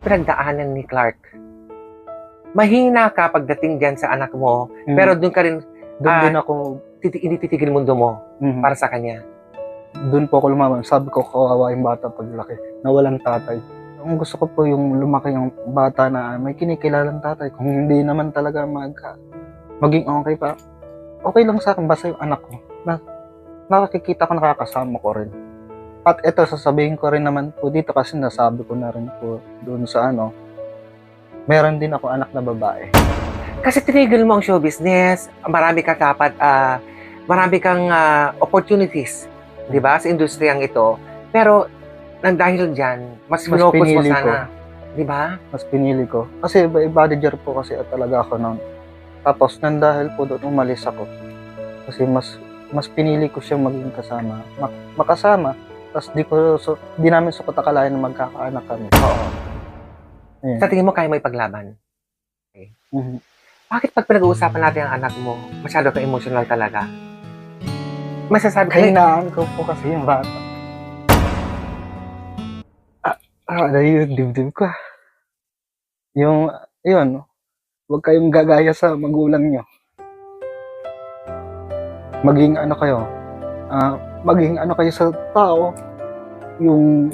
pinagdaanan ni Clark. Mahina ka pagdating dyan sa anak mo, pero doon ka rin, Doon din ako, hindi titigil mundo mo para sa kanya. doon po ako lumaban. Sabi ko, kawawa yung bata paglaki, na walang tatay. Ang gusto ko po yung lumaki yung bata na may kinikilalang tatay. Kung hindi naman talaga maging okay pa, okay lang sa akin, basta yung anak ko. Nakakikita ko, nakakasama ko rin. At ito, sasabihin ko rin naman po dito kasi nasabi ko na rin po doon sa meron din ako anak na babae. Kasi tinigil mo ang show business, marami ka dapat, marami kang opportunities, di ba, sa industriyang ito. Pero, nang dahil dyan, mas focus mo pinili sana. Di ba? Mas pinili ko. Kasi bodyguard po kasi talaga ako noon. Tapos, nang dahil po doon umalis ako. Kasi mas pinili ko siyang maging kasama. Makasama. Tapos di namin sukat akalain na magkakaanak kami. Oo. Ayan. Sa tingin mo, kaya mo ipaglaban? Okay. Bakit pag pinag-uusapan natin ang anak mo, masyado ka emotional talaga? Masasabi ko, Kahinaan ko po kasi yung bata. Yung dibdib ko. Yun, huwag kayong gagaya sa magulang nyo. Maging kayo sa tao, yung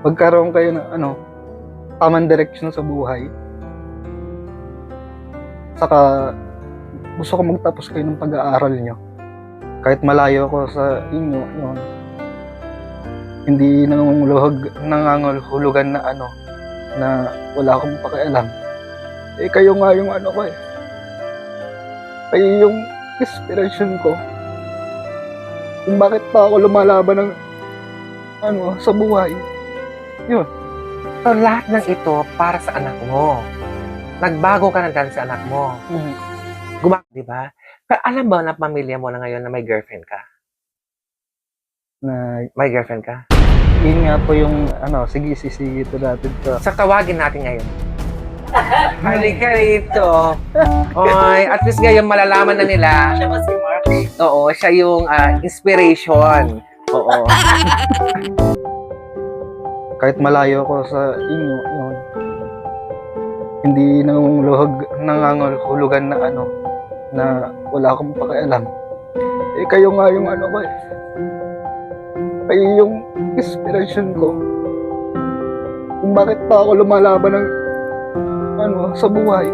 magkaroon kayo ng tamang direction sa buhay. Saka gusto ko magtapos kayo ng pag-aaral nyo. Kahit malayo ako sa inyo, hindi nangangahulugan na na wala akong pakialam. Kayo nga yung kayo yung inspiration ko. Kung bakit pa ako lumalaban ng sa buhay. Yun. so lahat ng ito para sa anak mo. Nagbago ka na dahil sa anak mo. Di ba? Pero alam ba na pamilya mo na ngayon na may girlfriend ka? May girlfriend ka? Yun nga po yung sige ito natin to. So tawagin natin ngayon. Halika rito. Oy, at least ngayon malalaman na nila. Siya ba si Mark? Oo, siya yung inspiration. Oo. Kahit malayo ako sa inyo, hindi nangangahulugan na na wala akong pakialam. Kayo nga yung kayo yung inspiration ko. Kung bakit pa ako lumalaban ng sa buhay.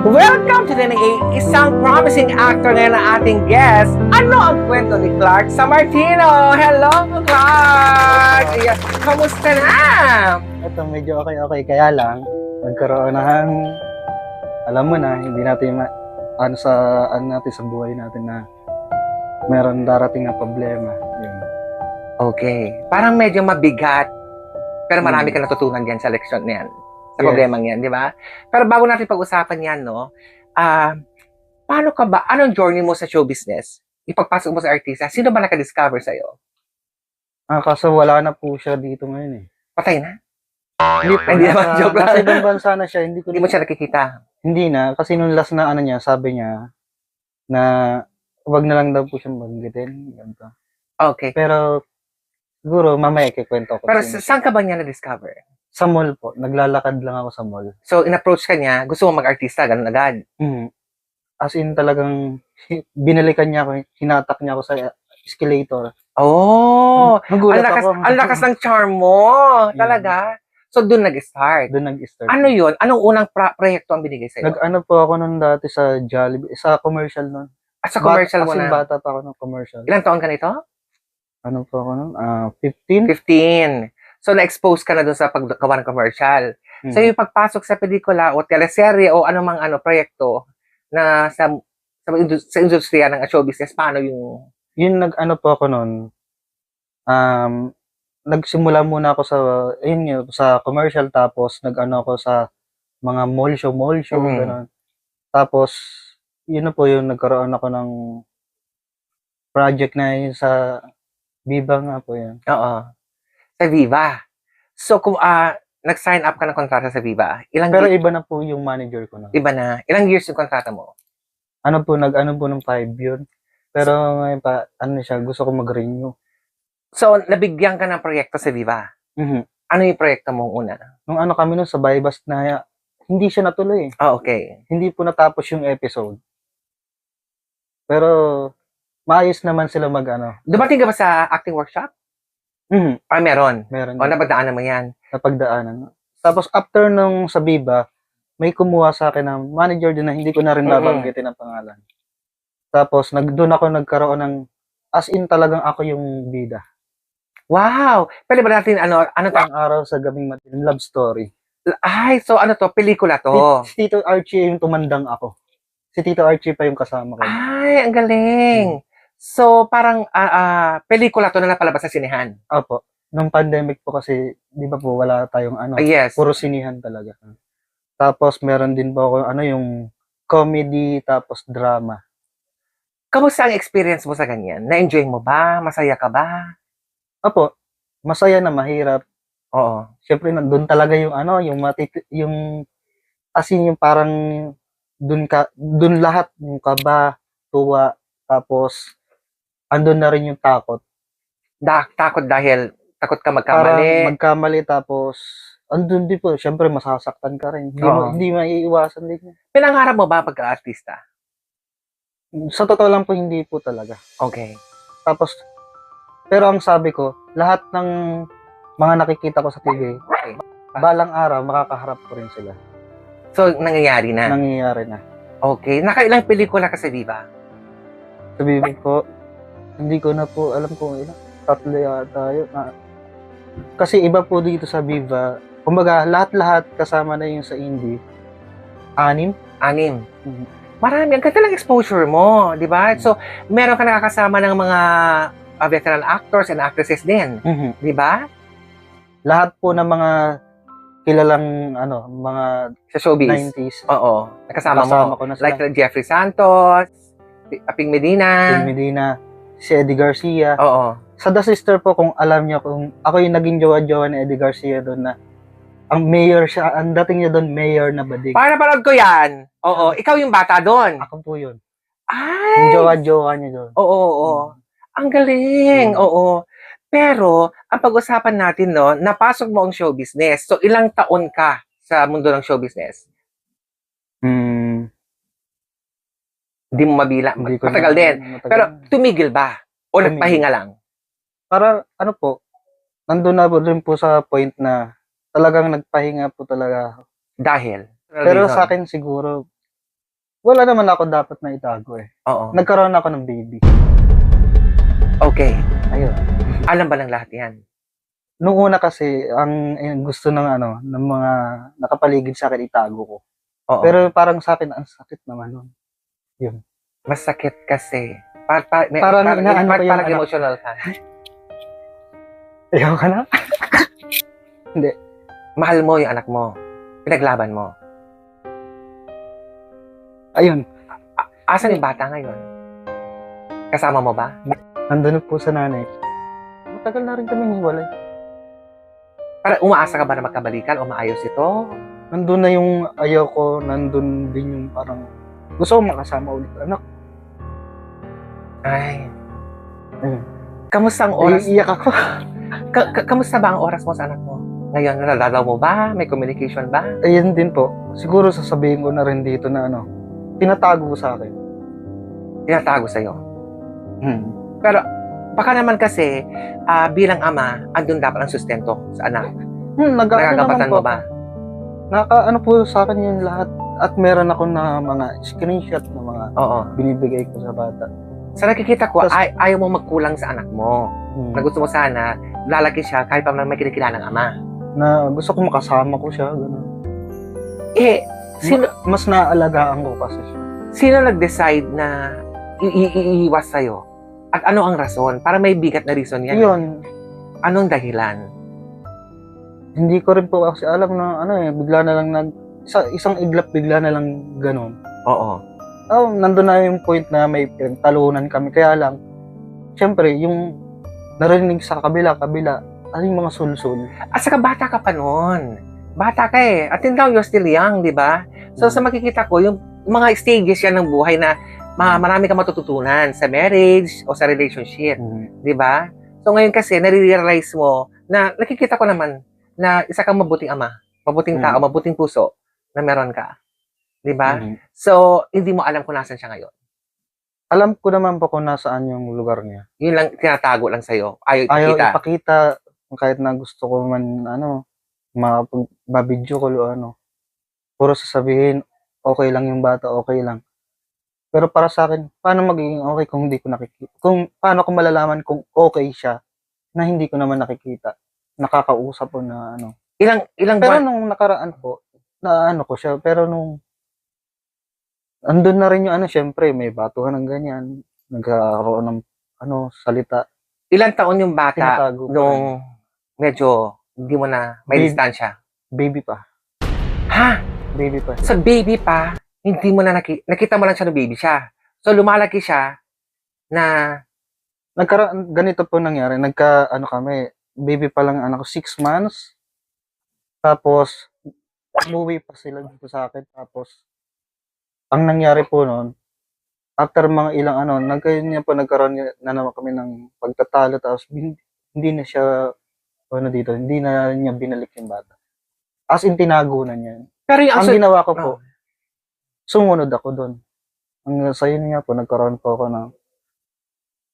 Welcome to the isang promising actor ngayon ang ating guest. Ano ang kwento ni Clark sa Martino? Hello, Clark! Ayan, kamusta na? Ito medyo okay. Kaya lang, nagkaroon ng, alam mo na, hindi natin natin sa buhay natin na meron darating na problema. Yun. Okay. Parang medyo mabigat. Pero marami ka natutunan dyan sa leksyon niyan. Sa problemang yan, di ba? Pero bago natin pag-usapan yan, paano ka ba, anong journey mo sa show business? Ipagpasok mo sa artista, sino ba naka-discover sa'yo? Kaso wala na po siya dito ngayon eh. Patay na? Hindi naman, joke lang. Nasa ibang bansa na siya. Hindi mo siya nakikita? Hindi na. Kasi nung last na niya, sabi niya na wag na lang daw po siyang banggitin. Ganito. Okay. Pero siguro mamaya ikikwento ko. Pero saan ka ba niya na-discover? Sa mall po. Naglalakad lang ako sa mall. So, in-approach ka niya, gusto mo mag-artista, ganun agad? As in talagang binalikan niya ako, hinatak niya ako sa escalator. Oh! Nagulat Ang lakas ng charm mo! Talaga? So, doon nag-start? Doon nag-start. Ano yun? Anong unang proyekto ang binigay sa'yo? Nag-ano po ako nun dati sa Jollibee, sa commercial nun. Sa commercial mo na? Bata pa ako ng commercial. Ilang taon ka nito? Ano po ako nun? 15? 15. So, na-expose ka na doon sa paggawa ng commercial. So, yung pagpasok sa pelikula o teleserye o anumang proyekto na sa industriya ng show business, paano yung... Yun, nag-ano po ako nun. Nagsimula muna ako sa commercial, tapos nag-ano ako sa mga mall show, gano'n. Tapos, yun na po yung nagkaroon ako ng project na yun sa Viva nga po yan. Oo. Sa Viva. So, kung nag-sign up ka ng kontrata sa Viva, Pero iba na po yung manager ko na. iba na, ilang years yung kontrata mo? Nag-ano po ng 5 yun. Pero ngayon pa, siya, gusto ko mag-renew. So, nabigyan ka ng proyekto sa Viva. Mhm. Ano yung proyekto mong una? Nung kami nun sa Baybas na, hindi siya natuloy eh. Okay. Hindi po natapos yung episode. Pero, maayos naman sila Dumating ka ba sa acting workshop? Mhm. Meron. Meron. O, napagdaanan mo yan. Napagdaanan. Tapos, after nung sa Viva, may kumuha sa akin ng manager din na hindi ko na rin babanggitin ang pangalan. Tapos, doon ako nagkaroon ng, as in talagang ako yung bida. Wow! Pwede ba natin, ano to? Ang araw sa gabing madilim, love story. Ay, so ano to? Pelikula to? Si Tito Archie yung tumandang ako. Si Tito Archie pa yung kasama ko. Ay, ang galing! So, parang pelikula to na napalabas sa sinehan. Opo. Nung pandemic po kasi, di ba po, wala tayong Yes. puro sinihan talaga. Tapos, meron din po ako, yung comedy, tapos drama. Kamusta ang experience mo sa ganyan? Na-enjoy mo ba? Masaya ka ba? Opo. Masaya na mahirap. Oo. Siyempre, doon talaga yung yung as in yung parang doon lahat yung kaba, tuwa, tapos andun na rin yung takot. Takot dahil takot ka Parang magkamali. magkamali tapos andun din po, siyempre masasaktan ka rin. Oo. Hindi maiiwasan din. Pinangarap mo ba pagka-artista? Sa totoo lang po, hindi po talaga. Okay. Tapos, pero ang sabi ko, lahat ng mga nakikita ko sa TV, Okay. balang araw, makakaharap ko rin sila. So, nangyayari na? Nangyayari na. Okay. Nakailang pelikula ka sa Viva? Sabihin ko, hindi ko na po alam kung ilan. 3 yata yun. Kasi iba po dito sa Viva, kumbaga lahat-lahat kasama na yung sa indie. 6? 6. Mhm. Marami. Ang ganda ng exposure mo, di ba? So, meron ka nakakasama ng mga veteran actors and actresses din, di ba? Lahat po ng mga kilalang mga Sa showbiz. 90s. Oo. Nakasama Kasama mo. ko na sila. Like Jeffrey Santos, Aping Medina. Phil Medina, si Eddie Garcia. Oo. Sa The Sister po, kung alam niyo, kung ako yung naging jowa-jowa ni Eddie Garcia doon na ang mayor siya, ang dating niya doon, mayor na badig. Para napanood ko yan. Oo. Ikaw yung bata doon. Ako po yun. Ay! Yung jowa-jowa niya doon. Oo. Ang galing. Oo. Pero, ang pag-usapan natin, no, napasok mo ang show business. So, ilang taon ka sa mundo ng show business? Hindi mo mabila. Hindi ko Matagal na- din. matagal Pero, na. tumigil ba? O Tumigil. nagpahinga lang? Para, po, nandun na po rin po sa point na talagang nagpahinga po talaga. Dahil? Pero Reason. sa akin siguro, wala naman ako dapat na itago eh. Oo. Nagkaroon ako ng baby. Okay. Ayun. Alam ba ng lahat yan? Nung una kasi, ang gusto ng ng mga nakapaligid sa akin, itago ko. Oo. Pero parang sa akin, ang sakit naman nun. Masakit kasi. Parang inaano ko yung parang anak. emotional ka. Ayaw ka na? Mahal mo yung anak mo. Pinaglaban mo. Ayun, Asan yung bata ngayon? Kasama mo ba? nandun po sa nanay. Matagal na rin kami hiwalay. Para umaasa ka ba na magkabalikan o maayos ito? Nandun na yung ayaw ko, nandun din yung parang gusto ko makasama ulit anak. Ay. Ayun. Kamusta ang oras? Iiyak ako. Kamusta ba ang oras mo sa anak mo? Ngayon, nalalaw mo ba? May communication ba? Ayun din po. Siguro sasabihin ko na rin dito na tinatago ko sa akin. Tinatago sa'yo. Pero, baka naman kasi, bilang ama, andun dapat ang sustento sa anak. Nagagapatan mo ba? Naka po sa akin yung lahat. At meron ako na mga screenshot na mga Oo. binibigay ko sa bata. Sa nakikita ko, Tas- ayaw mo magkulang sa anak mo. Na gusto mo sana, lalaki siya kahit pa may kinikilala ng ama. Na gusto ko makasama ko siya. Ganun. Eh, Mas naalagaan ko kasi siya. sino nag-decide na iiwas sa'yo? At ano ang rason? Para may bigat na reason yan. Yun, Anong dahilan? hindi ko rin po kasi alam na bigla na lang isang iglap bigla na lang ganun. Oo. Nandun na yung point na may talunan kami. Kaya lang, syempre, yung narinig sa kabila, ano yung mga sulsul. At saka bata ka pa noon. Bata ka eh. At now, you're still young, di ba? So, sa makikita ko, yung mga stages yan ng buhay na marami kang matututunan sa marriage o sa relationship. Di ba? So, ngayon kasi, nare-realize mo na nakikita ko naman na isa kang mabuting ama, mabuting tao, mabuting puso na meron ka. Di ba? So, hindi mo alam kung nasan siya ngayon. Alam ko naman po kung nasaan yung lugar niya. Yun lang, tinatago lang sa'yo. Ayaw Ayaw ipakita. ipakita, kahit na gusto ko man, mabidyo ko o ano. Puro sasabihin, okay lang yung bata, okay lang. Pero para sa akin, paano magiging okay kung hindi ko nakikita? Paano ko malalaman kung okay siya na hindi ko naman nakikita? Nakakausap po na ano. Ilang Pero buwan? nung nakaraan po, na ano ko siya, pero nung andun na rin yung ano, syempre, may batuhan ng ganyan, nagkaroon ng salita, Ilang taon yung bata tinatago ko. nung medyo hindi mo na may Baby. distansya? Baby pa. Ha? Baby pa. So, baby pa, hindi mo na nakita mo lang siya na baby siya. So, lumalaki siya na, Ganito po nangyari, kami, baby pa lang anak ko, 6 months, tapos, umuwi pa sila dito sa akin, tapos, ang nangyari po noon, after mga ilang nagkaroon na naman kami ng pagtatalo, tapos, hindi na siya, hindi na niya binalik yung bata. As in, tinago na niya. pero yung Ang ginawa ko po, Oh. sumunod ako doon. Sa yun nga po, nagkaroon po ako ng,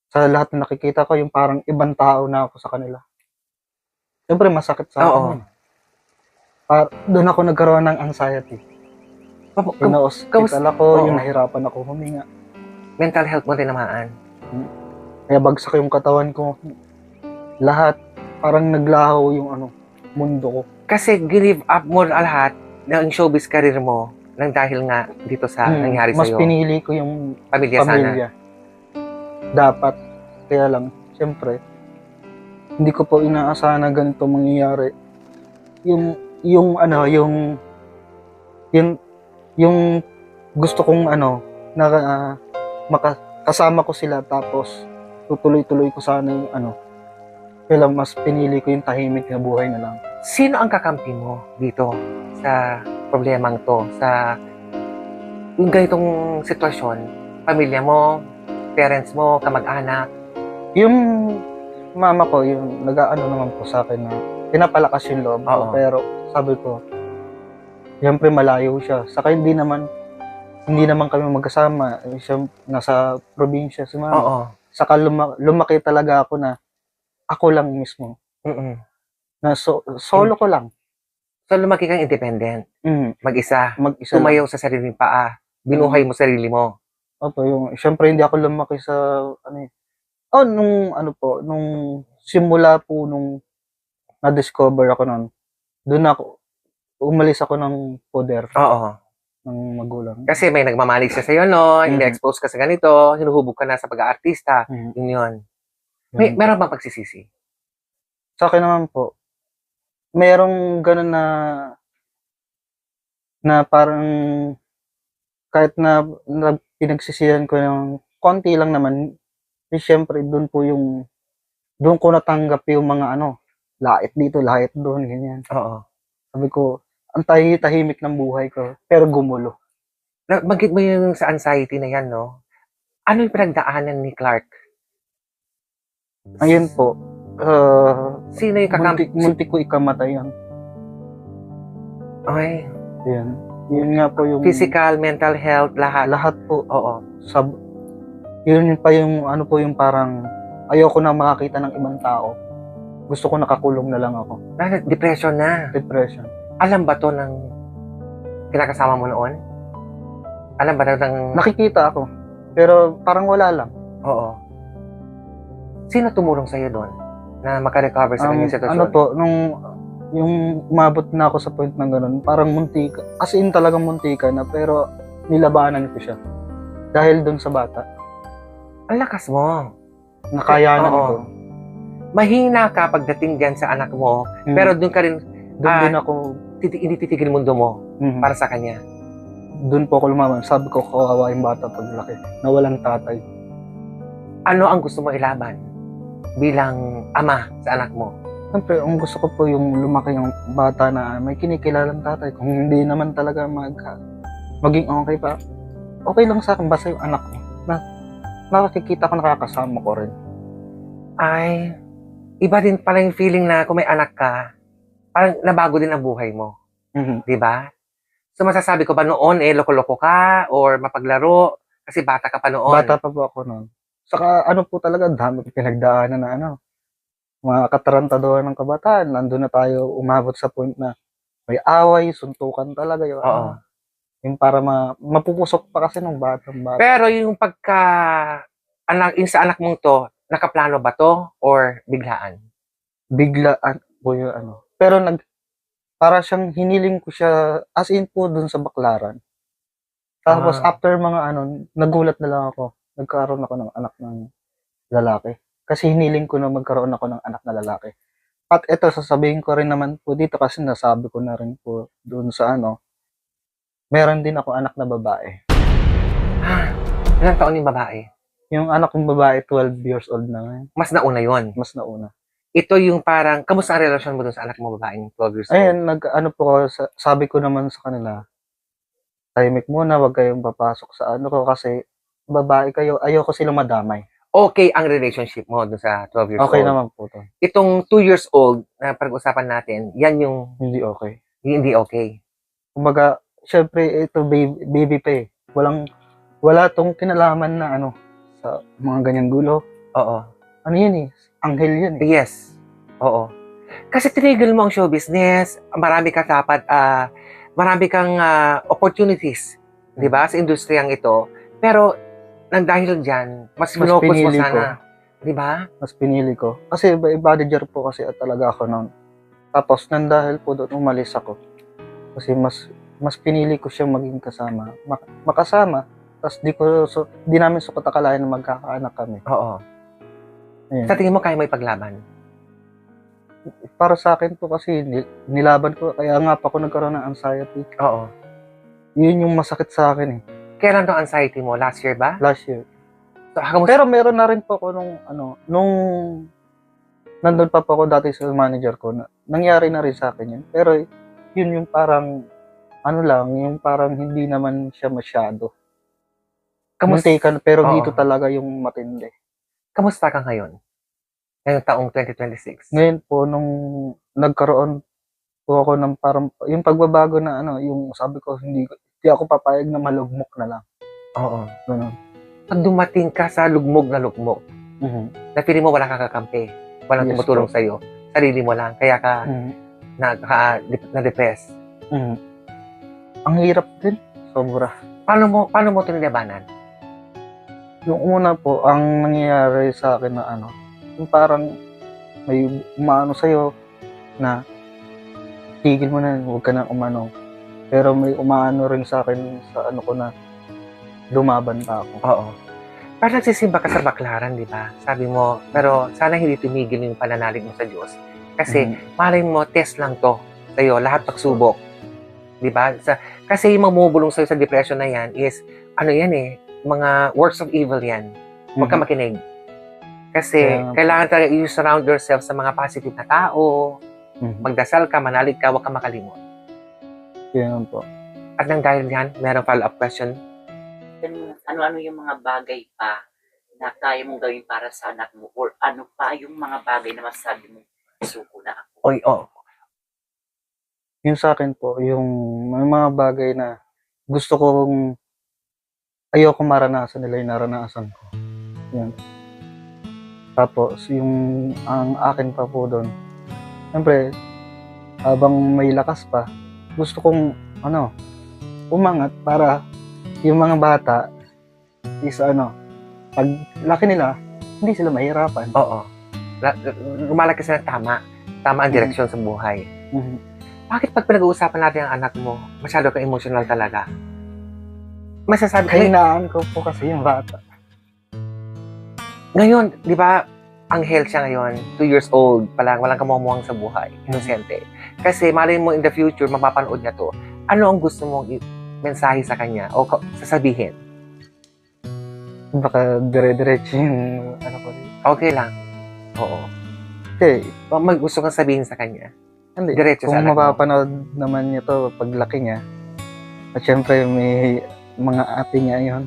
sa lahat na nakikita ko, yung parang ibang tao na ako sa kanila. Siyempre, masakit sa Oo. akin yun. Doon ako nagkaroon ng anxiety. Pina-hospital ako, Oo. yung nahirapan ako huminga. Mental health mo tinamaan. Kaya bagsak yung katawan ko. Lahat, parang naglaho yung mundo ko. Kasi give up mo lahat ng showbiz career mo nang dahil nga dito sa nangyari Mas sa'yo. pinili ko yung Pamilya sana. pamilya. Dapat. Kaya lang, siyempre, hindi ko po inaasahan na ganito mangyayari. Yung gusto kong kasama ko sila, tapos tutuloy-tuloy ko sana yung kaya lang mas pinili ko yung tahimik na buhay na lang. Sino ang kakampi mo dito sa problemang to? Sa yung ganitong sitwasyon? Pamilya mo, parents mo, kamag-anak? Yung mama ko, yung naman po sa akin na pinapalakas yung loob ko. Oo. Pero sabi ko, siyempre malayo siya. Saka hindi naman kami magkasama. Siya nasa probinsya si mama. Oo. Saka lumaki talaga ako na ako lang mismo. Na solo ko lang. So, lumaki kang independent. Mag-isa. Mag-isa lang. Tumayo sa sariling paa. Binuhay mo sarili mo. Opo, siyempre hindi ako lumaki sa nung simula po nung na-discover ako nun, umalis ako ng poder Oo. ng magulang. Kasi may nagmamalig siya sa'yo, no? Hindi-expose ka sa ganito. Hinuhubog ka na sa pag-aartista. Yun yun. Meron bang pagsisisi? Sa akin naman po, merong ganun na parang kahit na pinagsisihan ko ng konti lang naman, siyempre doon ko natanggap yung mga lait dito, lait doon, ganyan. Oo. Sabi ko, ang tahimik ng buhay ko, pero gumulo. Banggit mo yung sa anxiety na yan, no? Ano yung pinagdaanan ni Clark? Ayun po, Sino yung muntik ko ikamatay yan. Okay. Yun nga po yung Physical, mental health, lahat. lahat po. Oo. Yun pa yung yung parang ayoko na makakita ng ibang tao. Gusto ko nakakulong na lang ako. Depression na. Depression. Alam ba to ng kinakasama mo noon? Alam ba ng... Nakikita ako, pero parang wala lang. Oo. Sino tumulong sa'yo doon na makarecover sa kanyang sitwasyon? Yung umabot na ako sa point na gano'n, parang muntika. As in talagang muntika na, pero nilabanan ko siya. Dahil doon sa bata. Ang lakas mo. Nakayanan ko. Mahina ka pagdating dyan sa anak mo, pero doon ka rin, Doon din ako, hindi titigil mundo mo para sa kanya. doon po ako lumaban. Sabi ko, kawawa yung bata paglaki, na walang tatay. ano ang gusto mo ilaban bilang ama sa anak mo? Siyempre, ang gusto ko po yung lumaki yung bata na may kinikilalang tatay. Kung hindi naman talaga maging okay pa, okay lang sa akin basta yung anak ko na nakakikita ko, nakakasama ko rin. Ay, iba din pala yung feeling na kung may anak ka, parang nabago din ang buhay mo. Mhm. Di ba? So masasabi ko ba noon loko-loko ka or mapaglaro kasi bata ka pa noon? Bata pa po ako noon. Saka ano po talaga, dami ko pinagdaanan na mga katarantaduhan ng kabataan. Nandun na tayo umabot sa point na may away, suntukan talaga yung Oo. yung para mapupusok pa kasi ng batang bata. Pero yung yung sa anak mong to, nakaplano ba to or biglaan? Biglaan po yung Pero para siyang hiniling ko siya as in po dun sa Baklaran. Tapos after mga nagulat na lang ako. Nagkaroon ako ng anak ng lalaki. Kasi hiniling ko na magkaroon ako ng anak na lalaki. At ito, sasabihin ko rin naman po dito kasi nasabi ko na rin po dun sa meron din ako anak na babae. Ilang taon yung babae? Yung anak kong babae, 12 years old na ngayon. Mas nauna yon. Mas nauna. Ito yung parang, kamusta ang relasyon mo dun sa anak mo babaeng 12 years old? Ayun, sabi ko naman sa kanila, tahimik muna, wag kayong papasok sa ko kasi babae kayo, ayoko silang madamay. Okay ang relationship mo dun sa 12 years Okay old? naman po to. Itong 2 years old na pag-usapan natin, yan yung Hindi okay. hindi okay. Kumbaga, syempre, ito baby pa eh. Wala tong kinalaman na sa mga ganyang gulo. Oo. Ano yun eh? Anghel yun eh. Yes. Oo. Kasi tinigil mo ang show business, marami ka dapat, marami kang opportunities, di ba, sa industriyang ito. Pero, nang dahil dyan, mas focus mo pinili sana. Di ba? Mas pinili ko. Kasi bodyguard po kasi talaga ako noon. Tapos, nang dahil po doon umalis ako. Kasi mas pinili ko siyang maging kasama. Makasama. Tapos di namin sukat akalain na magkakaanak kami. Oo. Ayun. Sa tingin mo, kaya mo ipaglaban? Para sa akin po kasi nilaban ko. Kaya nga pa ako nagkaroon ng anxiety. Oo. Yun yung masakit sa akin eh. Kailan tong anxiety mo? Last year ba? Last year. So, kamusta? Pero meron na rin po ako nung nandun pa po ako dati sa manager ko, nangyari na rin sa akin yun. Pero yun yung parang, yung parang hindi naman siya masyado. Muntikan, pero Oo. dito talaga yung matindi. Kamusta ka ngayon? Ngayong taong 2026? Ngayon po, nung nagkaroon po ako ng parang, yung pagbabago na yung sabi ko, hindi ako papayag na malugmok na lang. Oo. Ganun. Pag dumating ka sa lugmog na lugmog, na feeling mo wala kang kakampi, walang Yes, tumutulong po. sa'yo, sarili mo lang, kaya ka na-depress. Ang hirap din. Sobra. Paano mo ito nilabanan? Yung una po, ang nangyayari sa akin na yung parang may umano sa'yo na tigil mo na, huwag ka na umano. Pero may umaano rin sa akin sa ko na lumaban pa ako. Oo. Parang nagsisimba ka sa Baklaran, di ba? Sabi mo, pero sana hindi tumigil yung pananalig mo sa Diyos. Kasi malay mo, test lang to sa'yo, lahat pagsubok. Di ba? Kasi yung mamubulong sa'yo sa depression na yan is, mga works of evil yan. Huwag ka makinig. Kasi kailangan talaga you surround yourself sa mga positive na tao, magdasal ka, manalig ka, huwag ka makalimot. Yan po. At nang dahil yan, merong follow-up question. Ano-ano yung mga bagay pa na kaya mong gawin para sa anak mo or ano pa yung mga bagay na masasabi mo suko na ako? Oy, Yung sa akin po, yung may mga bagay na gusto kong ayoko maranasan nila yung naranasan ko. Yan. Tapos, ang akin pa po doon, siyempre, habang may lakas pa, gusto kong, umangat para yung mga bata is, pag laki nila, hindi sila mahirapan. Oo. Lumalaki sila tama ang direksyon sa buhay. Bakit pag pinag-uusapan natin ang anak mo, masyado kang emotional talaga? Masasabi ko, Kahinaan ko po kasi yung bata. ngayon, di ba, anghel siya ngayon, 2 years old pa lang, walang kamumuhang sa buhay, inosente. Kasi malay mo in the future, mapapanood niya to, ano ang gusto mong mensahe sa kanya o sasabihin? baka dire-diretso yung ano ko rin. Okay lang. Oo. Kasi, Kung may gusto kang sabihin sa kanya. hindi, Diretso sa kung anak mo. mapapanood naman niya to paglaki niya, at syempre may mga ate niya yun,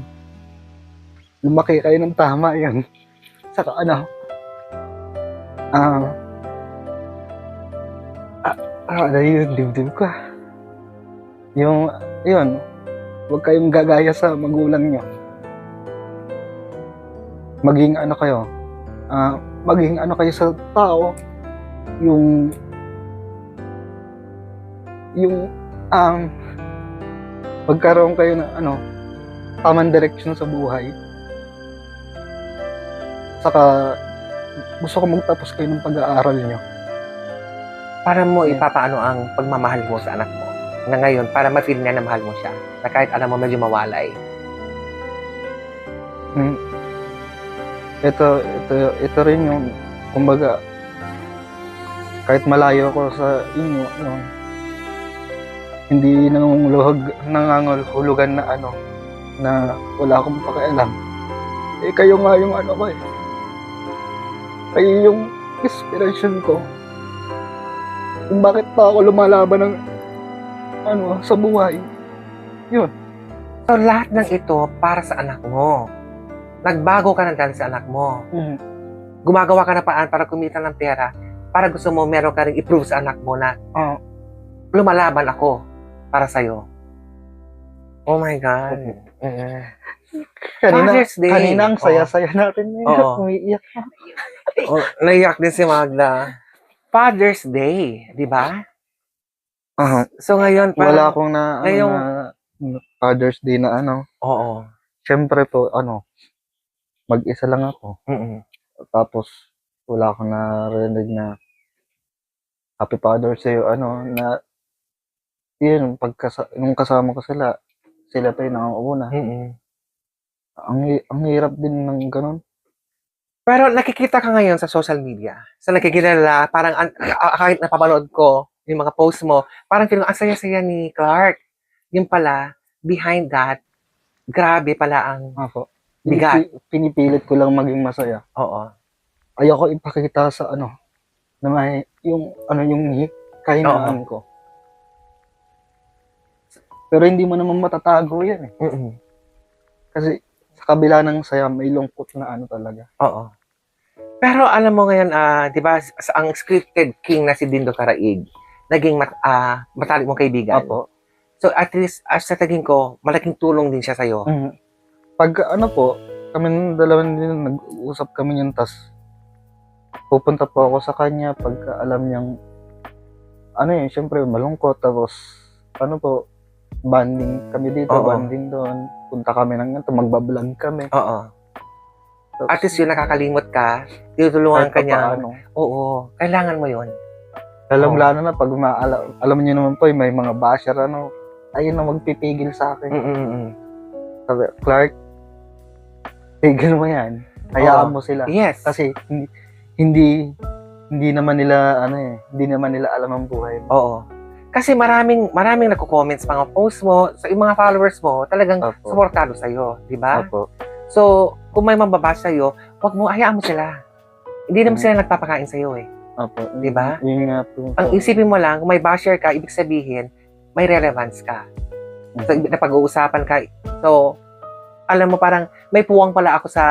lumaki kayo ng tama yun. Saka ano, ano yung dibdib ko. Yung, yun, huwag kayong gagaya sa magulang niyo. Maging ano kayo, maging ano kayo sa tao, yung pagkaroon kayo ng ano, tamang direction sa buhay. Saka gusto ko magtapos kayo ng pag-aaral nyo. Para mo Yeah. ipapaano ang pagmamahal mo sa anak mo. Na ngayon, para ma-feel niya na mahal mo siya. Na kahit alam mo medyo mawalay. Ito rin yung, kumbaga, kahit malayo ko sa inyo, ano, hindi nangangulugan na ano, na wala akong pakialam. Eh, kayo nga yung ano ko eh. Kayo yung inspiration ko. Kung bakit pa ako lumalaban ng ano, sa buhay. So, lahat ng ito para sa anak mo. Nagbago ka na dahil sa anak mo. Gumagawa ka na paraan para kumita ng pera para gusto mo meron ka rin i-prove sa anak mo na lumalaban ako para sa'yo. Oh my God. Father's Day. Kanina ang saya-saya natin. Oo. Umiiyak. Oh, naiyak din si Magda. Father's Day, di ba? So ngayon, Wala parang, akong na, ano, ngayong- na Father's Day na ano. oo. Siyempre po, ano, mag-isa lang ako. Mm-mm. Tapos, wala akong narinig na Happy Father's Day, ano, na, yun, nung kasama ko sila pa yung nangununa. Mm-mm. Ang hirap din ng ganun. Pero nakikita ka ngayon sa social media. Sa nakikilala, parang kahit napapanood ko yung mga post mo, parang feeling ang saya-saya ni Clark. Yung pala, behind that, grabe pala ang Ako. bigat. Pinipilit ko lang maging masaya. Oo. Ayoko ipakita sa ano, na may, yung kahinaan ko. Pero hindi mo naman matatago yan eh. Mm-mm. Kasi sa kabila ng saya, may lungkot na ano talaga. Oo. Pero alam mo ngayon, di ba, ang scripted king na si Dindo Caraig, naging matalik mong kaibigan. Apo. So at least, sa tingin ko, malaking tulong din siya sa'yo. Pag ano po, kami ng dalawa din, nag-uusap kami yun, tas pupunta po ako sa kanya pagka alam niyang, ano yun, syempre malungkot, tapos, ano po, banding kami dito, Oo. banding doon, punta kami ng ganito, magbablog kami. Oo. Tapos, At least yun, nakakalimot ka, tinutulungan ka kahit niya. papaano. Oo, kailangan mo yun. Lalo na pag alam niyo naman po, may mga basher, ano, ayun na magpipigil sa akin. Mm-mm. Sabi, Clark, tigil mo yan. Hayaan Oo. mo sila. Yes. Kasi hindi naman nila hindi naman nila alam ang buhay mo. Oo. Kasi maraming nagko-comments mga post mo, sa yung mga followers mo, talagang Opo. suportado sa'yo, di ba? Opo. So, kung may mambabasa sa'yo, hayaan mo sila. Hindi naman sila nagpapakain sa'yo eh. Opo. Di ba? Yun nga po. Ang isipin mo lang, kung may basher ka, ibig sabihin, may relevance ka. So, napag-uusapan ka. So, alam mo parang, may puwang pala ako sa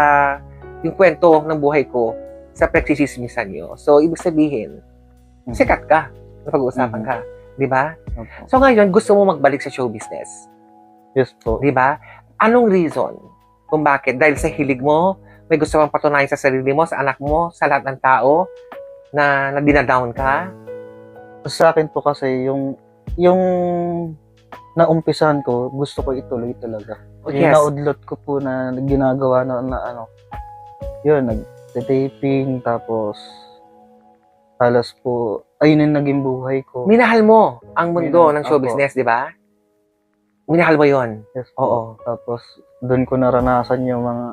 yung kwento ng buhay ko sa pagchichismisan nyo. So, ibig sabihin, sikat ka. Napag-uusapan ka. Di ba? Opo. So, ngayon, gusto mo magbalik sa show business. Yes po. Di ba? Anong reason kung bakit? Dahil sa hilig mo, may gusto kang patunayan sa sarili mo, sa anak mo, sa lahat ng tao, na dinadown ka? Sa akin po kasi yung naumpisahan ko, gusto ko ituloy talaga. Yung Yes. naudlot ko po na ginagawa na ano, yun, nag-taping, tapos halos po, ayun yung naging buhay ko. Minahal mo ang mundo ng show Opo. business, di ba? Minahal mo yon. Yes po. Oo. Tapos, doon ko naranasan yung mga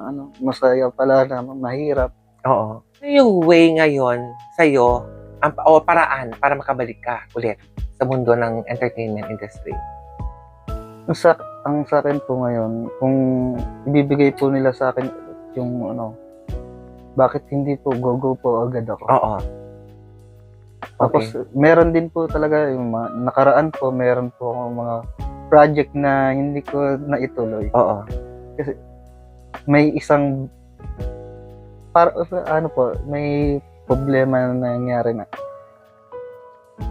masaya pala na mahirap. Oo. Ano yung way ngayon sa'yo, o paraan para makabalik ka ulit sa mundo ng entertainment industry? Ang sa akin po ngayon, kung ibibigay po nila sa akin yung bakit hindi po go po agad ako. Oo. Tapos meron din po talaga yung mga nakaraan po, meron po akong mga project na hindi ko naituloy. Oo. May isang may problema na nangyari na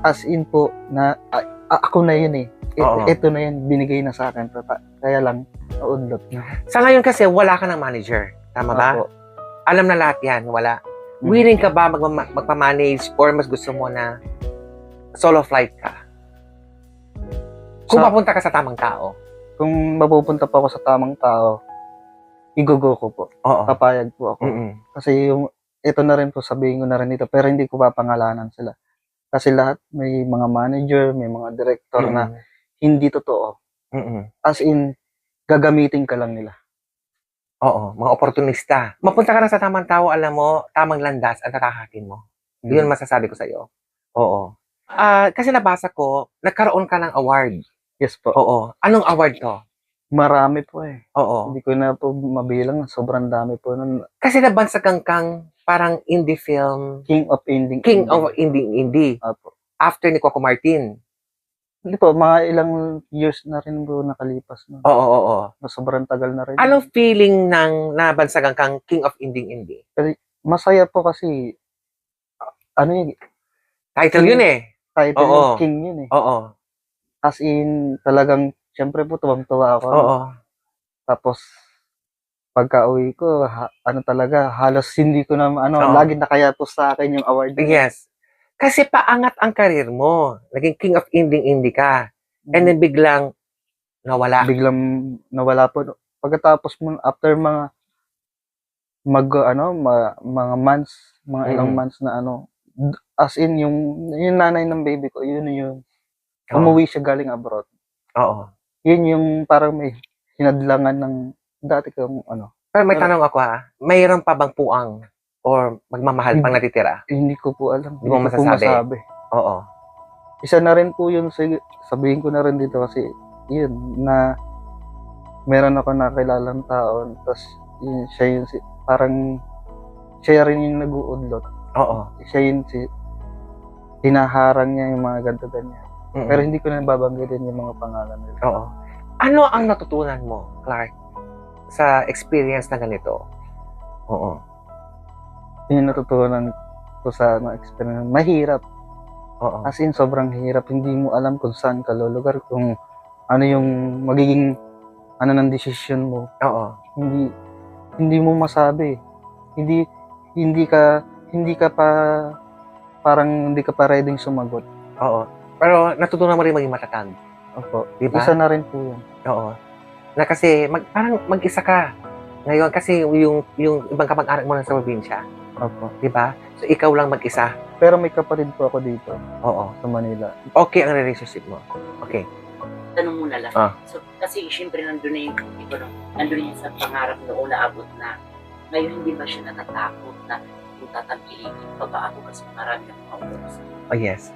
as in po na ako na yun eh. Oo. Ito na yun, binigay na sa akin. Kaya lang, naudlot na. Sa ngayon kasi, wala ka ng manager. Tama ba? Opo. Alam na lahat yan, wala. Willing ka ba magpa-manage or mas gusto mo na solo flight ka? Kung mapunta ka sa tamang tao. Kung mapupunta pa ako sa tamang tao, igugo ko po. Oo. Papayag po ako. Mm-mm. Kasi ito na rin po, sabihin ko na rin ito, pero hindi ko papangalanan sila. Kasi lahat, may mga manager, may mga director na hindi totoo. Mm-mm. As in, gagamitin ka lang nila. Oo, mga oportunista. Mapunta ka na sa tamang tao, alam mo, tamang landas ang tatahakin mo. Yun masasabi ko sa'yo. Oo. Kasi nabasa ko, nagkaroon ka ng award. Yes po. Oo. Anong award to? Marami po eh. Oo. Hindi ko na po mabilang. Sobrang dami po nun. Kasi nabansagan kang parang indie film, King of Indie. indie. Apo. After ni Coco Martin. Hindi po, mga ilang years na rin po nakalipas. No? Oo. Sobrang tagal na rin. Anong feeling ng nabansagan kang King of Indie? Masaya po kasi, yung Title yun eh. title Oo. yung King yun eh. Oo. As in, talagang, syempre po, tuwang-tuwa ako. Oo. Tapos, pagka-uwi ko, talaga, halos hindi ko na, Oo. lagi nakayatos sa akin yung award. Yes. Kasi paangat ang karir mo. Naging King of Indie ka. And then biglang nawala. Biglang nawala po. Pagkatapos mo, after mga months, mga ilang months na as in, yung nanay ng baby ko, yun yung, umuwi siya galing abroad. Oo. Yun yung parang may hinadlangan ng dati kong Pero may tanong ako mayroon pa bang puang or magmamahal pang natitira? Hindi ko po alam. Hindi mo masasabi? Oo. Isa na rin po yun, sabihin ko na rin dito kasi, yun, na meron ako nakilalang tao, tapos parang siya rin yung nag-uudlot. Oo. Siya yun hinaharang niya yung mga ganito ganyan. Mm-mm. Pero hindi ko na babanggitin yung mga pangalan nila. Oo. Ano ang natutunan mo, Clark, sa experience na ganito? Oo. Yung natutunan ko sa experience, mahirap. Oo. As in, sobrang hirap. Hindi mo alam kung saan ka lulugar, kung ano yung magiging ng desisyon mo. Oo. Hindi mo masabi. Hindi ka pa parang hindi ka pa ready sumagot. Oo. Pero natutunan mo rin maging matatag. Opo. Diba? Isa na rin po yun. Oo. Na kasi parang mag-isa ka. Ngayon kasi yung ibang kamag-anak mo na sa probinsya. Opo. Diba? So ikaw lang mag-isa. Pero may kapatid po ako dito. Oo. Sa Manila. Okay ang relationship mo. Okay. Tanong muna lang. Ah. So, kasi syempre nandun na yung nandun na yung sa pangarap noon na abot na. Ngayon hindi ba siya natatakot na kung tatangkilikin pa ba ako kasi marami ng mga oras. Oh, yes.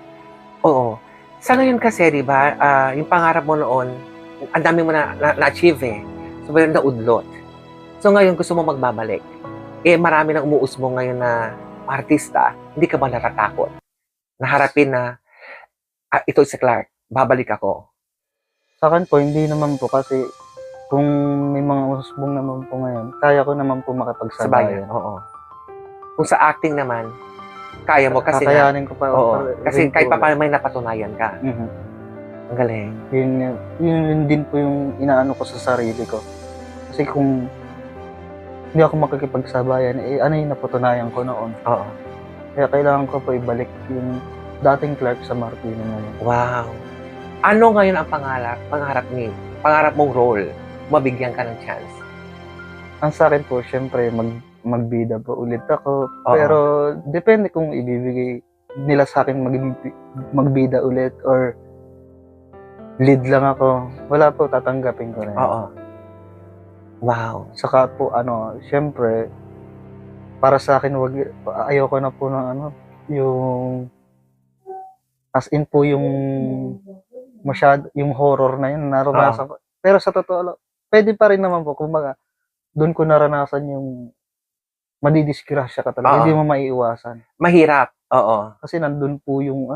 Oo. Sa ngayon kasi, di ba, yung pangarap mo noon, ang dami mo na-achieve eh. So, meron na udlot. So, ngayon gusto mo magbabalik. Marami nang umuusbong ngayon na artista, hindi ka ba natatakot? Naharapin na, ito si Clark, babalik ako. Sa akin po, hindi naman po kasi kung may mga usbong naman po ngayon, kaya ko naman po Sa makapagsabayan. bayan, oo. Kung sa acting naman, kaya mo kasi kakayanin ko pa. oo. Kasi rin kahit po pa paano may napatunayan ka. ulit. Ang galing. Yun din po yung inaano ko sa sarili ko. Kasi kung hindi ako makikipagsabayan, ano yung napatunayan ko noon. Oo. Kaya kailangan ko po ibalik yung dating Clark sa Martino ngayon. Wow. Ano ngayon ang pangarap mong role? Mabigyan ka ng chance. Ang sa akin po, syempre, magbida po ulit ako. Oo. Pero, depende kung ibibigay nila sa akin magbida ulit or lead lang ako. Wala po, tatanggapin ko rin. Oo. Wow. Saka po, syempre, para sa akin, ayoko na po ng yung as in po yung yung horror na yun, naranasan ko. Pero sa totoo lang, pwede pa rin naman po, kumbaga, doon ko naranasan yung madidisgrasya ka talaga. Oo. Hindi mo maiiwasan. Mahirap. Oo. Kasi nandun po yung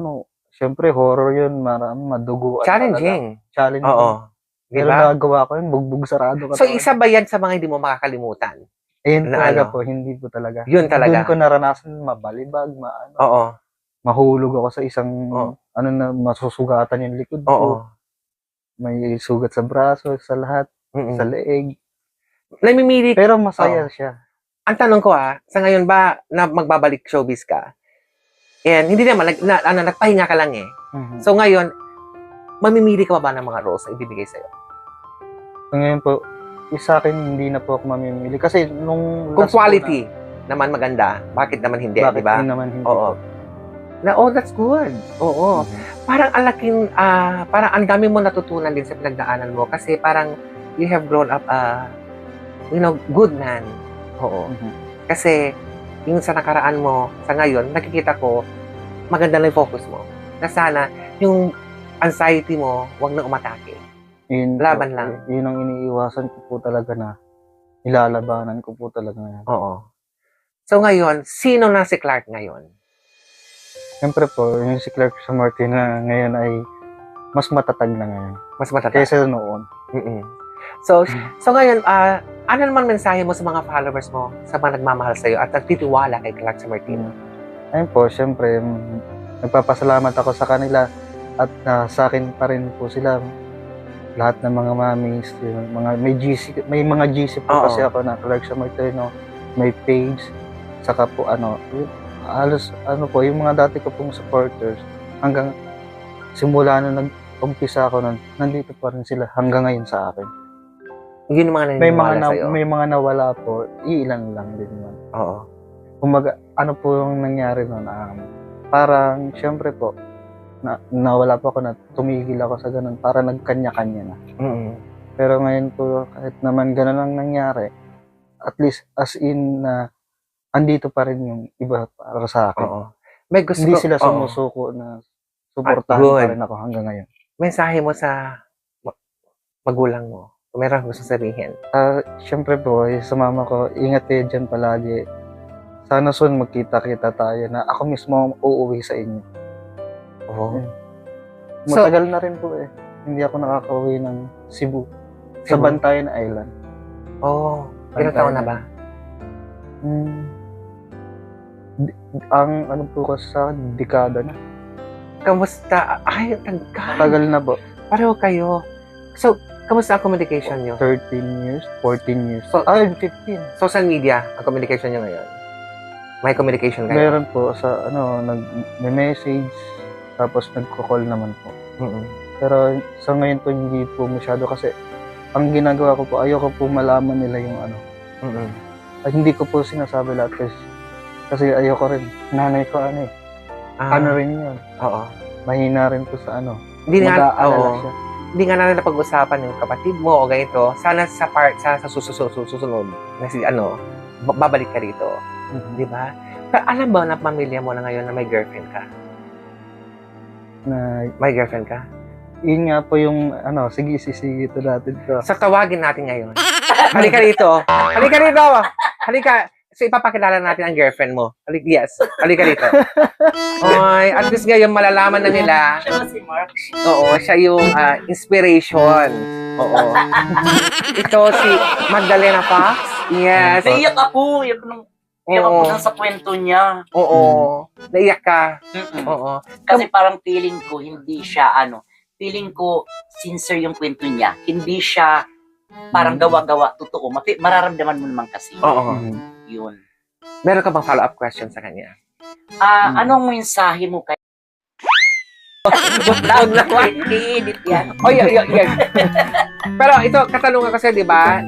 syempre horror yun, maduguan. Challenging. Talaga. Challenging. Oo. Pero Diba? nagawa ko yun, bugbog sarado ka. So, isa ba yan sa mga hindi mo makakalimutan? Ayun na talaga ano? po, hindi po talaga. Yun talaga. Doon ko naranasan mabalibag, Oo. mahulog ako sa isang, Oo. na masusugatan yung likod Oo. ko. May sugat sa braso, sa lahat, Mm-mm. sa leeg. Namimili. Pero masaya siya. Ang tanong ko sa ngayon ba na magbabalik showbiz ka? And hindi naman, nagpahinga ka lang eh. Mhm. So ngayon, mamimili ka ba ng mga roles na ibibigay sa'yo? So, ngayon po, sa akin, hindi na po ako mamimili. Kasi nung Kung last po quality naman maganda, bakit naman hindi, bakit di ba? naman hindi Oo. po? That's good. Oo. Mhm. Parang parang ang dami mo natutunan din sa pinagdaanan mo kasi parang you have grown up good man. Oo. Mhm. Kasi yung sa nakaraan mo, sa ngayon, nakikita ko, maganda na yung focus mo. Na sana, yung anxiety mo, wag na umatake. Yun Laban po, lang. Yun ang iniiwasan ko po talaga na ilalabanan ko po talaga ngayon. Oo. So ngayon, sino na si Clark ngayon? Siyempre po, yung si Clark sa Martin na ngayon ay mas matatag na ngayon. Mas matatag. Kaysa noon. Mm-mm. So ngayon, ano naman mensahe mo sa mga followers mo, sa mga nagmamahal sa'yo at nagtitiwala kay Clark San Martin? Ayun po, siyempre, nagpapasalamat ako sa kanila at sa akin pa rin po sila. Lahat ng mga mommies, yung mga may mga GC po Oo. kasi ako na Clark San Martino, may page, saka po halos po, yung mga dati ko pong supporters, hanggang simula na nag-umpisa ako nandito pa rin sila hanggang ngayon sa akin. Yun yung mga naniniwala sa'yo. May mga nawala po, ilan lang din naman. Oo. Kumaga, ano po yung nangyari noon? Parang, syempre po, nawala po ako na tumigil ako sa ganun para nagkanya-kanya na. Mm-mm. Pero ngayon po, kahit naman ganun ang nangyari, at least as in na andito pa rin yung iba para sa akin. Oo. May gusto Hindi sila oo. sumusuko na suportahan good. pa rin ako hanggang ngayon. Mensahe mo sa magulang mo. Kung meron gusto sabihin. Syempre po, sa mama ko, ingat kayo dyan palagi. Sana soon magkita-kita tayo na ako mismo ang uuwi sa inyo. Oo. So- Matagal na rin po eh. Hindi ako nakakauwi ng Cebu. Sa Cebu? Bantayan Island. Oo. Ilang taon na ba? Ang ano po kasi sa akin, dekada na. Kamusta? Ay, Tagal na po. Pareho kayo. So, kamusta ang communication nyo? 13 years, 14 years. So- 15. Social media, ang communication nyo ngayon? May communication kayo? Meron po sa nag-message, tapos nagko-call naman po. Mm-mm. Pero sa ngayon po hindi po masyado kasi ang ginagawa ko po, ayoko po malaman nila yung Mm-mm. Ay, hindi ko po sinasabi lahat kasi ayoko rin. Nanay ko ano rin yun. Oo. Mahina rin po sa Hindi nga, mag-aalala oo. siya. Hindi nga natin napag-usapan yung kapatid mo o ganito. Sana sa susunod na babalik ka rito. Di ba? Pero alam ba na pamilya mo na ngayon na may girlfriend ka? Na, May girlfriend ka? yun nga po yung sige ito natin to. So, tawagin natin ngayon. Halika rito. Halika rito. Halika. So, ipapakilala natin ang girlfriend mo. Yes. Halika rito. Oy, at least ngayon malalaman na nila. Siya ba si Mark? Oo, siya yung inspiration. Oo. Ito si Magdalena Fox. Yes. Naiyak ako. Iyak ako dun sa kwento niya. Oo. Naiyak ka. Mm-mm. Oo. Kasi parang feeling ko, hindi siya feeling ko, sincere yung kwento niya. Hindi siya parang gawa-gawa, totoo. Mararamdaman mo naman kasi. Oo. Yun. Meron ka bang follow-up question sa kanya? Anong mensahe mo kay... I-edit yan. Oh, yeah. Pero ito, katanungan kasi, di ba?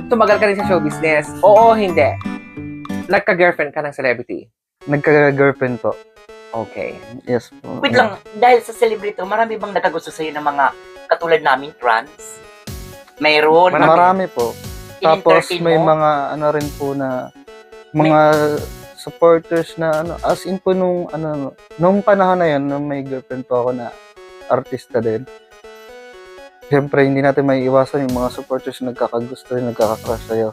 Tumagal ka rin sa show business. Oo, hindi. Nagka-girlfriend ka ng celebrity. Nagka-girlfriend po. Okay. Yes po. Wait lang, dahil sa celebrity, marami bang nakagusto sa'yo ng mga katulad namin, trans? Mayroon. Marami po. Tapos In-entertain may mo? mga rin po na mga supporters na as in po nung panahon na yun, nung may girlfriend po ako na artista din. Siyempre, hindi natin may iwasan yung mga supporters na nagkakagusto rin, nagkakakrush sa'yo.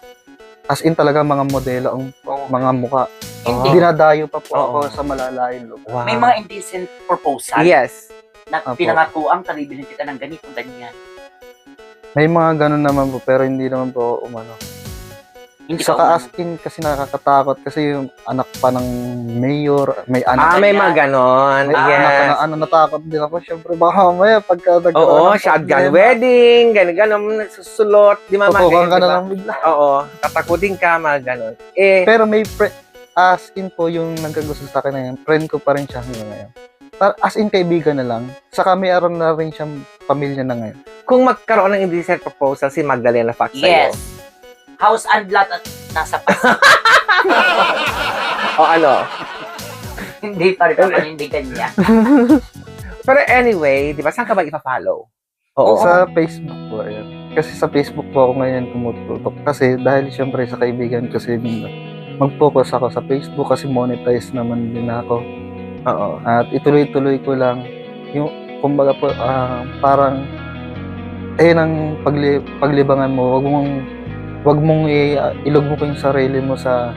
as in talaga mga modelo ang mga mukha. Hindi. Dinadayo pa po Oo. ako sa malalayong lugar. Wow. May mga indecent proposal Yes. na Apo. pinangakuang kalibilin kita ng ganito, ganyan. May mga ganun naman po, pero hindi naman po umano. Hindi ka Saka as in kasi nakakatakot kasi yung anak pa ng mayor, may anak. May mga ganon. May anak pa Yes. ng ano, natakot din ako. Siyempre, baka mamaya pagka nagkaroon Oo, ng shotgun problema, wedding, ganon, susulot, di ba mga tutukan ganyan, ka na diba? lang bigla. Oo, tatakutin ka, mga ganon. Pero may as in po yung nagkagusto sa akin na yan, friend ko pa rin siya hanggang ngayon. As in kaibigan na lang. Saka may aram na rin siyang pamilya na ngayon. Kung magkaroon ng indecent proposal si Magdalena Fox sa'yo, Yes. House and lot at nasa Pasig. o ano? Hindi pa rin panindigan niya. Pero anyway, di ba, saan ka ba ipa-follow? Oo. Sa Facebook po, ayan. Kasi sa Facebook po ako ngayon tumututok. Kasi dahil siyempre sa kaibigan kasi mag-focus ako sa Facebook kasi monetize naman din ako. Oo. At ituloy-tuloy ko lang yung kumbaga po parang ang paglibangan mo, wag mong ilog mo yung sarili mo sa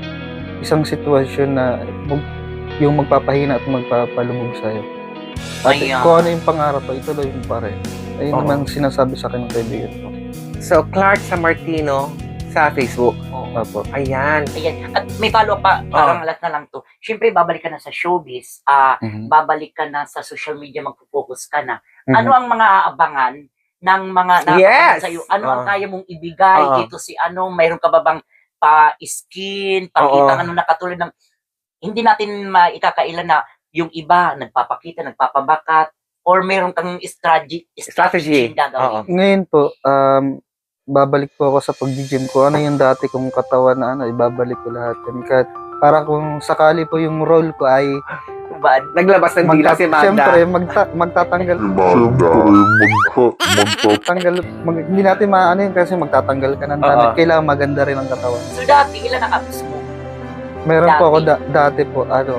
isang sitwasyon na yung magpapahina at magpapalubog sa'yo. At Ayan. kung ano yung pangarap mo, ituloy mo pa rin. Ayun Oo. naman sinasabi sa akin ng kaibigan ko. So, Clark Sammartino sa Facebook. Oo. Apo. Ayan. Ayan. At may follow pa, parang last na lang to. Siyempre, babalik ka na sa showbiz, Mhm. babalik ka na sa social media, magpo-focus ka na. Mhm. Ano ang mga aabangan ng mga Yes! sa'yo? Ano ang Oo. kaya mong ibigay Oo. dito si mayroon ka ba bang pa-skin, pakita ano na katulad ng, hindi natin maikakailan na yung iba, nagpapakita, nagpapabakat, or meron kang strategy Oo. gagawin. Ngayon po, babalik po ako sa pag-gym ko. Ano yung dati kong katawan na ibabalik ko lahat yan. Kahit para kung sakali po yung role ko ay Bad. Naglabas ng dila si Magda. siyempre, magtatanggal. Hindi natin maano yun kasi magtatanggal ka ng damit. Oo. Kailangan maganda rin ang katawan. So dati, ilan ang abs mo? Meron po ako Dati? dati po, 4.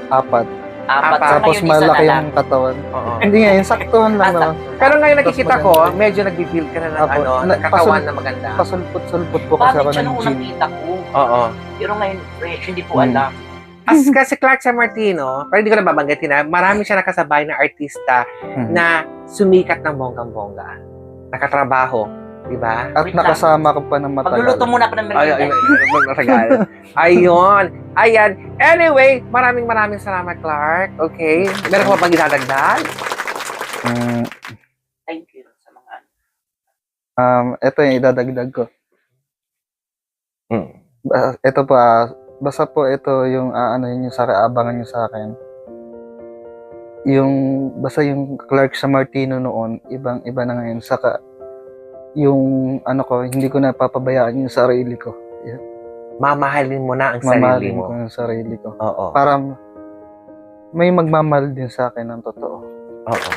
Apat. So Tapos ngayon, isa malaki na lang. yung katawan. Oo. Hindi ngayon, saktuhan lang Basta. naman. Pero ngayon nakikita Tapos ko, maganda. medyo nagbi-build ka na ng Apo. ng katawan na maganda. Pasulpot-sulpot po kasi Bakit ako siya ng nung gym. unang kita ko? Oo. Pero ngayon, fresh, hindi po Hmm. alam. Kasi Clark Sammartino, pero hindi ko na babanggitin na marami siya nakasabay na artista Mhm. na sumikat ng bonggang-bongga. Nakatrabaho, di ba? At Wait lang. nakasama ko pa ng Pagluluto matagal. muna ako ng merienda. Matagal. Ayun. Ayan. Anyway, maraming salamat, Clark. Okay. Meron ka pa bang idadagdag? Thank you sa mga Ito yung idadagdag ko. Hmm. Ito pa, basta po ito yung ano yun sa abangan nyo sa akin. Basta yung Clark Sammartino noon, ibang-iba na ngayon. Saka, yung ano ko, hindi ko na papabayaan yung sarili ko. Mamahalin mo na ang sarili Mamahalin mo. ko yung sarili ko. Oo. Para may magmamahal din sa akin ng totoo. Oo.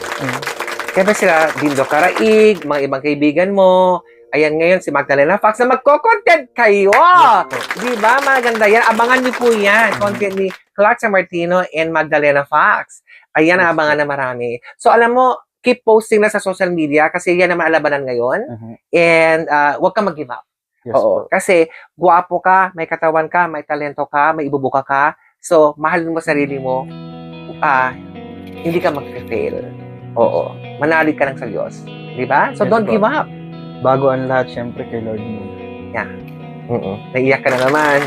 Siyempre sila, Dindo Karaig, mga ibang kaibigan mo. Ayan ngayon, si Magdalena Fox na magko-content kayo. Di ba? Maganda yan. Abangan niyo po yan. Content ni Clark Sammartino and Magdalena Fox. Ayan ang abangan na marami. So, alam mo, keep posting na sa social media kasi yan ang maalabanan ngayon. And huwag ka mag-give up. Yes Oo. po. Kasi guwapo ka, may katawan ka, may talento ka, may ibubuka ka. So, mahalin mo sarili mo. Hindi ka mag-fail. Oo. Manalig ka lang sa Diyos. Di ba? So, Yes don't po. give up. Bago ang lahat, syempre kay Lord mo. Naiiyak ka na naman.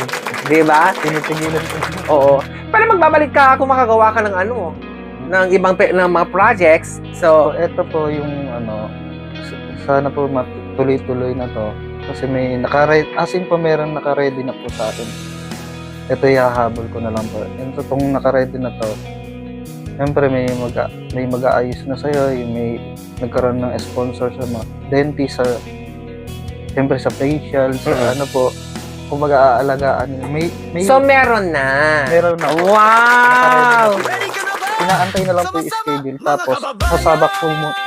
Di ba? Tinitigilan ko. Oo. Pero magbabalik ka kung makagawa ka ng ng ibang ng mga projects. So, So, ito po yung sana po matuloy-tuloy na to. Kasi may asin po meron naka-ready na po sa akin. Ito ihahabol ko na lang po. Ito itong naka-ready na to. Siyempre may mag-aayos na sa'yo, may nagkaroon ng sponsor sa mga dentist, siyempre sa facial, sa ano po, kung mag-aalagaan. May so meron na. meron na. Wow! Inaantay na lang po yung schedule. Tapos,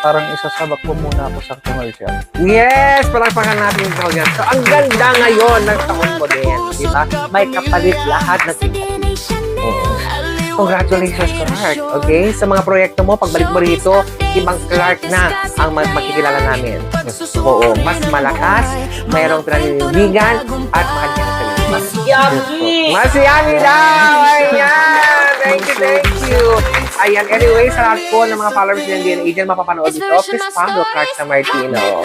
parang isasabak po muna ako sa commercial. Yes! Palakpakan natin yung tawag yan. So, ang ganda ngayon ng taon mo din. Di ba? May kapalit lahat ng Oo. Congratulations, Clark. Okay? Sa mga proyekto mo, pagbalik mo rito, ibang Clark na ang makikilala namin. Oo, mas malakas, mayroong pinaninindigan, at mahal niya sa sarili. Mas yummy! Mas yummy daw! Ayan! Thank you! Ayan, anyway, sa lahat po ng mga followers ng DNA dyan, mapapanood ito, please follow Clark San Martino.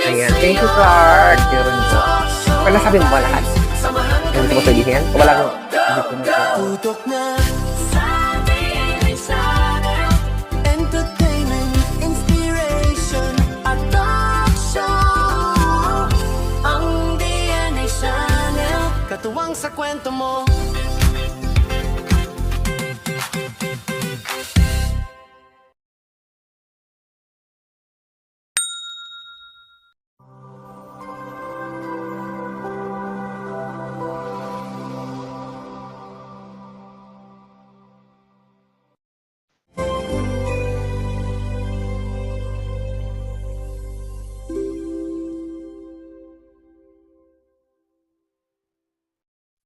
Ayan, thank you, Clark. Meron po. Pero nasabi mo ba lahat? Hindi mo sabihin? O wala nung... Hindi ko na Tutok na sa DNA Channel. Entertainment, inspiration, at talk show. Ang DNA Channel, katuwang sa kwento mo.